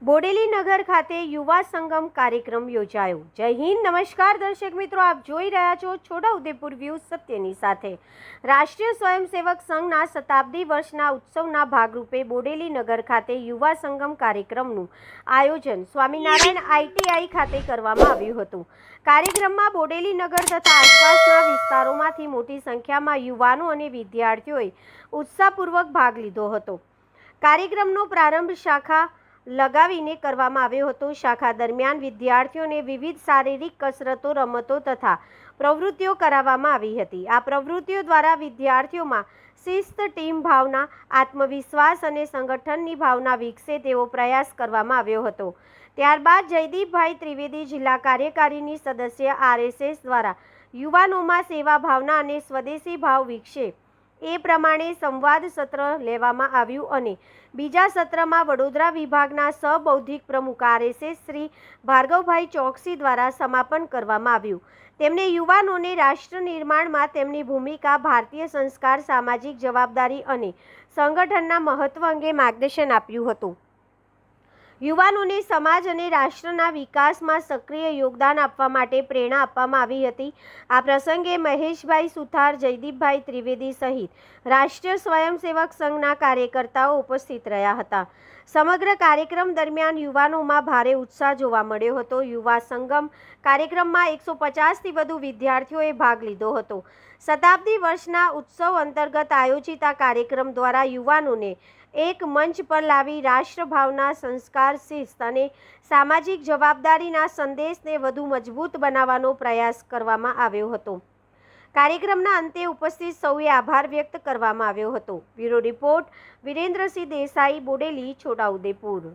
બોડેલી નગર ખાતે યુવા સંગમ કાર્યક્રમ યોજાયો। જય હિન્દ, નમસ્કાર દર્શક મિત્રો, આપ જોઈ રહ્યા છો છોટાઉદેપુર વ્યૂ સત્યની સાથે। રાષ્ટ્રીય સ્વયંસેવક સંઘના શતાબ્દી વર્ષના ઉત્સવના ભાગરૂપે બોડેલી નગર ખાતે યુવા સંગમ કાર્યક્રમનું આયોજન સ્વામિનારાયણ ITI ખાતે કરવામાં આવ્યું હતું। કાર્યક્રમમાં બોડેલી નગર તથા આસપાસના વિસ્તારોમાંથી મોટી સંખ્યામાં યુવાનો અને વિદ્યાર્થીઓએ ઉત્સાહપૂર્વક ભાગ લીધો હતો। કાર્યક્રમનો પ્રારંભ શાખા લગાવીને કરવામાં આવ્યો હતો। શાખા દરમિયાન વિદ્યાર્થીઓને વિવિધ શારીરિક કસરતો, રમતો તથા પ્રવૃત્તિઓ કરાવવામાં આવી હતી। આ પ્રવૃત્તિઓ દ્વારા વિદ્યાર્થીઓમાં શિસ્ત, ટીમ ભાવના, આત્મવિશ્વાસ અને સંગઠનની ભાવના વિકસે તેવો પ્રયાસ કરવામાં આવ્યો હતો। ત્યારબાદ જયદીપભાઈ ત્રિવેદી, જિલ્લા કાર્યકારીણી સદસ્ય RSS દ્વારા યુવાનોમાં સેવા ભાવના અને સ્વદેશી ભાવ વિકસે એ પ્રમાણે સંવાદ સત્ર લેવામાં આવ્યું અને બીજા સત્રમાં વડોદરા વિભાગના સહબૌદ્ધિક પ્રમુખ RSS શ્રી ભાર્ગવભાઈ ચોકસી દ્વારા સમાપન કરવામાં આવ્યું। તેમણે યુવાનોને રાષ્ટ્ર નિર્માણમાં તેમની ભૂમિકા, ભારતીય સંસ્કાર, સામાજિક જવાબદારી અને સંગઠનના મહત્વ અંગે માર્ગદર્શન આપ્યું હતું। યુવાનોને સમાજ અને રાષ્ટ્રના વિકાસમાં સક્રિય યોગદાન આપવા માટે પ્રેરણા આપવામાં આવી હતી। આ પ્રસંગે મહેશભાઈ સુથાર, જયદીપભાઈ ત્રિવેદી સહિત રાષ્ટ્રીય સ્વયંસેવક સંઘના કાર્યકર્તાઓ ઉપસ્થિત રહ્યા હતા। સમગ્ર કાર્યક્રમ દરમિયાન યુવાનોમાં ભારે ઉત્સાહ જોવા મળ્યો હતો। યુવા સંગમ કાર્યક્રમમાં 150થી વધુ વિદ્યાર્થીઓએ ભાગ લીધો હતો। શતાબ્દી વર્ષના ઉત્સવ અંતર્ગત આયોજિત આ કાર્યક્રમ દ્વારા યુવાનોને એક મંચ પર લાવી રાષ્ટ્રભાવના, સંસ્કાર, શિસ્ત અને સામાજિક જવાબદારીના સંદેશને વધુ મજબૂત બનાવવાનો પ્રયાસ કરવામાં આવ્યો હતો। કાર્યક્રમના અંતે ઉપસ્થિત સૌએ આભાર વ્યક્ત કરવામાં આવ્યો હતો। Bureau report, Virendrasinh Desai, Bodeli, Chhota Udepur.